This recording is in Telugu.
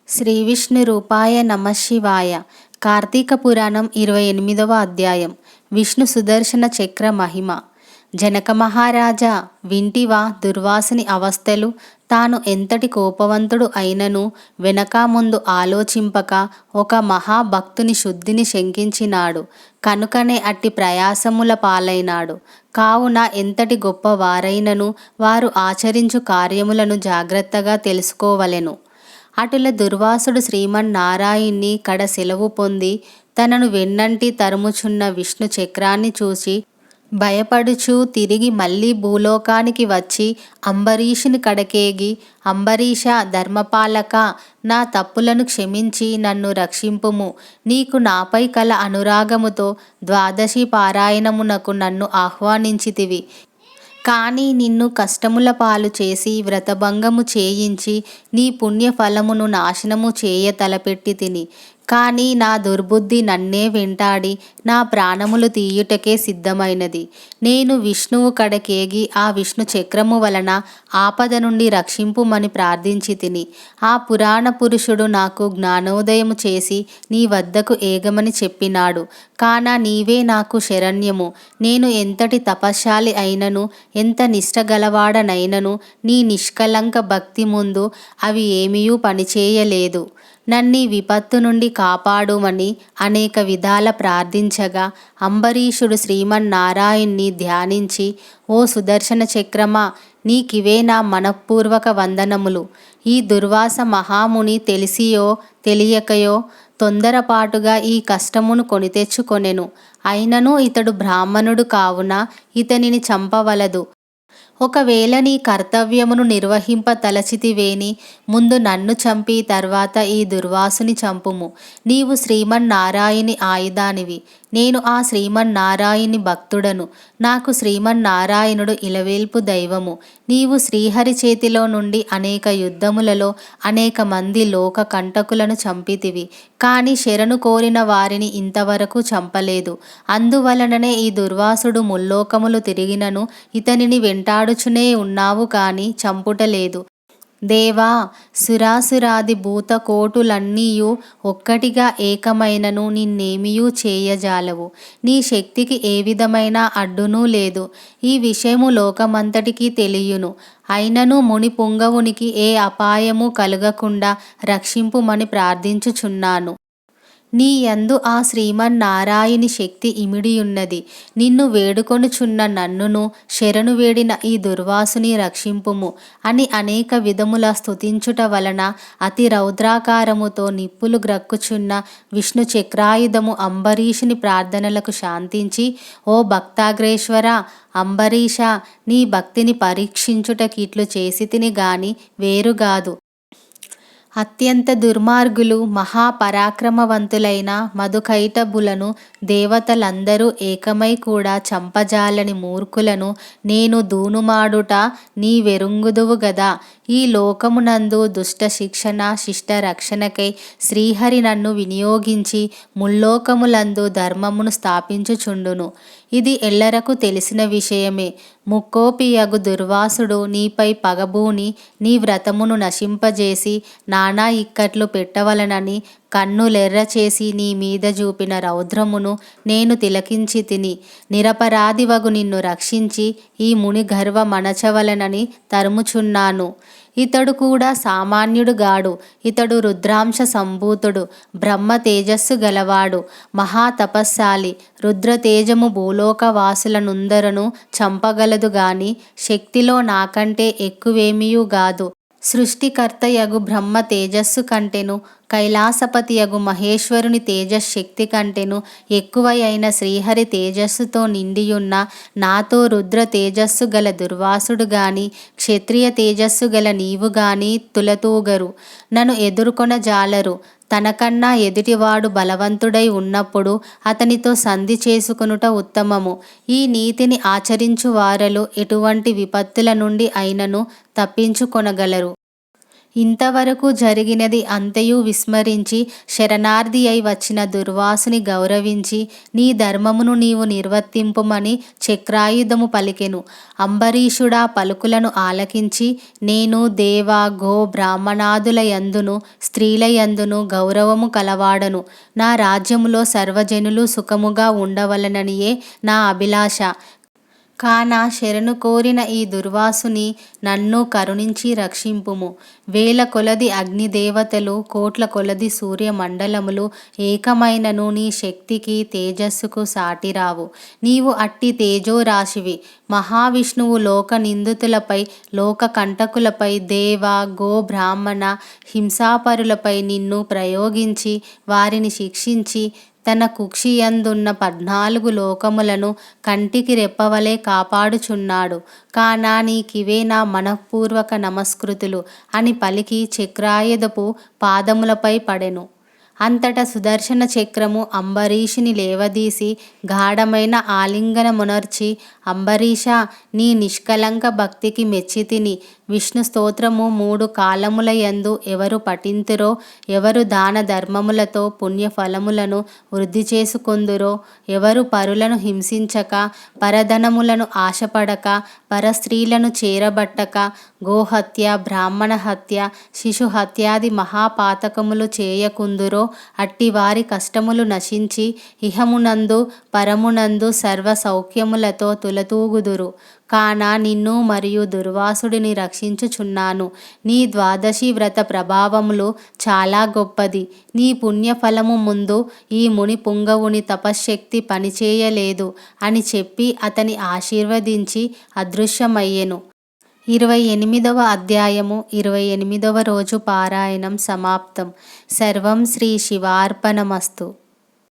శ్రీ విష్ణు రూపాయ నమఃశివాయ. కార్తీక పురాణం 28వ అధ్యాయం. విష్ణు సుదర్శన చక్ర మహిమ. జనక మహారాజా, వింటివా దుర్వాసుని అవస్థలు? తాను ఎంతటి కోపవంతుడు అయినను వెనక ముందు ఆలోచింపక ఒక మహాభక్తుని శుద్ధిని శంకించినాడు. కనుకనే అట్టి ప్రయాసముల పాలైనాడు. కావున ఎంతటి గొప్ప వారైనను వారు ఆచరించు కార్యములను జాగ్రత్తగా తెలుసుకోవలెను. అటుల దుర్వాసుడు శ్రీమన్నారాయణ్ణి కడ సెలవు పొంది తనను వెన్నంటి తరుముచున్న విష్ణు చక్రాన్ని చూసి భయపడుచూ తిరిగి మళ్ళీ భూలోకానికి వచ్చి అంబరీషుని కడకేగి, అంబరీష ధర్మపాలక, నా తప్పులను క్షమించి నన్ను రక్షింపుము. నీకు నాపై కల అనురాగముతో ద్వాదశి పారాయణమునకు నన్ను ఆహ్వానించితివి. కానీ నిన్ను కష్టముల పాలు చేసి వ్రతభంగము చేయించి నీ పుణ్యఫలమును నాశనము చేయ తలపెట్టి తిని. కానీ నా దుర్బుద్ధి నన్నే వెంటాడి నా ప్రాణములు తీయుటకే సిద్ధమైనది. నేను విష్ణువు కడకేగి ఆ విష్ణు చక్రము వలన ఆపద నుండి రక్షింపుమని ప్రార్థించి తిని. ఆ పురాణ పురుషుడు నాకు జ్ఞానోదయము చేసి నీ వద్దకు ఏగమని చెప్పినాడు. కాన నీవే నాకు శరణ్యము. నేను ఎంతటి తపశ్శాలి అయినను, ఎంత నిష్ఠగలవాడనైనను నీ నిష్కలంక భక్తి ముందు అవి ఏమీయూ పనిచేయలేదు. నన్నీ విపత్తు నుండి కాపాడుమని అనేక విధాల ప్రార్థించగా అంబరీషుడు శ్రీమన్నారాయణ్ణి ధ్యానించి, ఓ సుదర్శన చక్రమా, నీకివే నా మనఃపూర్వక వందనములు. ఈ దుర్వాస మహాముని తెలిసియో తెలియకయో తొందరపాటుగా ఈ కష్టమును కొని తెచ్చుకొనెను. అయినను ఇతడు బ్రాహ్మణుడు కావున ఇతనిని చంపవలదు. ఒకవేళ నీ కర్తవ్యమును నిర్వహింప తలచితివేని ముందు నన్ను చంపి తర్వాత ఈ దుర్వాసుని చంపుము. నీవు శ్రీమన్నారాయణి ఆయుధానివి. నేను ఆ శ్రీమన్నారాయణి భక్తుడను. నాకు శ్రీమన్నారాయణుడు ఇలవేల్పు దైవము. నీవు శ్రీహరి చేతిలో నుండి అనేక యుద్ధములలో అనేక మంది లోక కంటకులను చంపితివి. కానీ శరణు కోరిన వారిని ఇంతవరకు చంపలేదు. అందువలననే ఈ దుర్వాసుడు ముల్లోకములు తిరిగినను ఇతనిని వెంటాడుచునే ఉన్నావు కానీ చంపుటలేదు. దేవా, సురాసురాది భూతకోటులన్నీయు ఒక్కటిగా ఏకమైనను నిన్నేమియూ చేయజాలవు. నీ శక్తికి ఏ విధమైన అడ్డునూ లేదు. ఈ విషయము లోకమంతటికీ తెలియును. అయినను ముని పుంగవునికి ఏ అపాయము కలుగకుండా రక్షింపుమని ప్రార్థించుచున్నాను. నీ యందు ఆ శ్రీమన్నారాయణి శక్తి ఇమిడియున్నది. నిన్ను వేడుకొనుచున్న నన్నును శరణు వేడిన ఈ దుర్వాసుని రక్షింపుము అని అనేక విధముల స్తుతించుట వలన అతి రౌద్రాకారముతో నిప్పులు గ్రక్కుచున్న విష్ణు చక్రాయుధము అంబరీషుని ప్రార్థనలకు శాంతించి, ఓ భక్తాగ్రేశ్వర అంబరీష, నీ భక్తిని పరీక్షించుటకిట్లు చేసి తిని గాని వేరుగాదు. అత్యంత దుర్మార్గులు మహాపరాక్రమవంతులైన మధుకైటభులను దేవతలందరూ ఏకమై కూడా చంపజాలని మూర్ఖులను నేను దూనుమాడుట నీ వెరుంగుదువు గదా. ఈ లోకమునందు దుష్ట శిక్షణ శిష్ట రక్షణకై శ్రీహరి నన్ను వినియోగించి ముల్లోకములందు ధర్మమును స్థాపించుచుండును. ఇది ఎల్లరకు తెలిసిన విషయమే. ముక్కోపియగు దుర్వాసుడు నీపై పగబూని నీ వ్రతమును నశింపజేసి నానా ఇక్కట్లు పెట్టవలనని కన్నులెర్ర చేసి నీ మీద చూపిన రౌద్రమును నేను తిలకించి తిని. నిరపరాధివగు నిన్ను రక్షించి ఈ ముని గర్వ మణచవలనని తరుముచున్నాను. ఇతడు కూడా సామాన్యుడు గాడు. ఇతడు రుద్రాంశ సంభూతుడు, బ్రహ్మ తేజస్సు గలవాడు, మహాతపస్శాలి. రుద్రతేజము భూలోకవాసులనుందరను చంపగలదు గాని శక్తిలో నాకంటే ఎక్కువేమీయూ గాదు. సృష్టికర్తయగు బ్రహ్మ తేజస్సు కంటెను, కైలాసపతియగు మహేశ్వరుని తేజశక్తి కంటెను ఎక్కువై అయిన శ్రీహరి తేజస్సుతో నిండియున్న నాతో రుద్ర తేజస్సు గల దుర్వాసుడు గాని క్షత్రియ తేజస్సు గల నీవు గాని తులతూగరు, నన్ను ఎదుర్కొన జాలరు. తనకన్నా ఎదుటివాడు బలవంతుడై ఉన్నప్పుడు అతనితో సంధి చేసుకొనుట ఉత్తమము. ఈ నీతిని ఆచరించు వారలు ఎటువంటి విపత్తుల నుండి అయినను తప్పించుకొనగలరు. ఇంతవరకు జరిగినది అంతయు విస్మరించి శరణార్థి అయి వచ్చిన దుర్వాసుని గౌరవించి నీ ధర్మమును నీవు నిర్వర్తింపుమని చక్రాయుధము పలికెను. అంబరీషుడా పలుకులను ఆలకించి, నేను దేవ గో బ్రాహ్మణాదుల యందును స్త్రీల యందును గౌరవము కలవాడను. నా రాజ్యములో సర్వజనులు సుఖముగా ఉండవలననియే నా అభిలాష. కాన శరణు కోరిన ఈ దుర్వాసుని నన్ను కరుణించి రక్షింపుము. వేల కొలది అగ్నిదేవతలు, కోట్ల కొలది సూర్యమండలములు ఏకమైనను నీ శక్తికి తేజస్సుకు సాటిరావు. నీవు అట్టి తేజోరాశివి. మహావిష్ణువు లోక నిందితులపై, లోక కంటకులపై, దేవ గో బ్రాహ్మణ హింసాపరులపై నిన్ను ప్రయోగించి వారిని శిక్షించి తన కుక్షియందున్న 14 లోకములను కంటికి రెప్పవలే కాపాడుచున్నాడు. కాన నీకివే నా మనఃపూర్వక నమస్కృతులు అని పలికి చక్రాయుధపు పాదములపై పడెను. అంతటా సుదర్శన చక్రము అంబరీషుని లేవదీసి గాఢమైన ఆలింగనమునర్చి, అంబరీష, నీ నిష్కలంక భక్తికి మెచ్చితిని. విష్ణు స్తోత్రము 3 కాలముల యందు ఎవరు పఠింతురో, ఎవరు దాన ధర్మములతో పుణ్యఫలములను వృద్ధి చేసుకొందురో, ఎవరు పరులను హింసించక, పరధనములను ఆశపడక, పరస్త్రీలను చేరబట్టక, గోహత్య, బ్రాహ్మణ హత్య, శిశుహత్యాది మహాపాతకములు చేయకుందురో, అట్టివారి కష్టములు నశించి ఇహమునందు పరమునందు సర్వ సౌఖ్యములతో తులతూగుదురు. కాన నిన్ను మరియు దుర్వాసుడిని రక్షించుచున్నాను. నీ ద్వాదశి వ్రత ప్రభావములు చాలా గొప్పది. నీ పుణ్యఫలము ముందు ఈ ముని పుంగవుని తపశ్శక్తి పనిచేయలేదు అని చెప్పి అతని ఆశీర్వదించి అదృశ్యమయ్యెను. 28వ అధ్యాయము 28వ రోజు పారాయణం సమాప్తం. సర్వం శ్రీ శివార్పణమస్తు.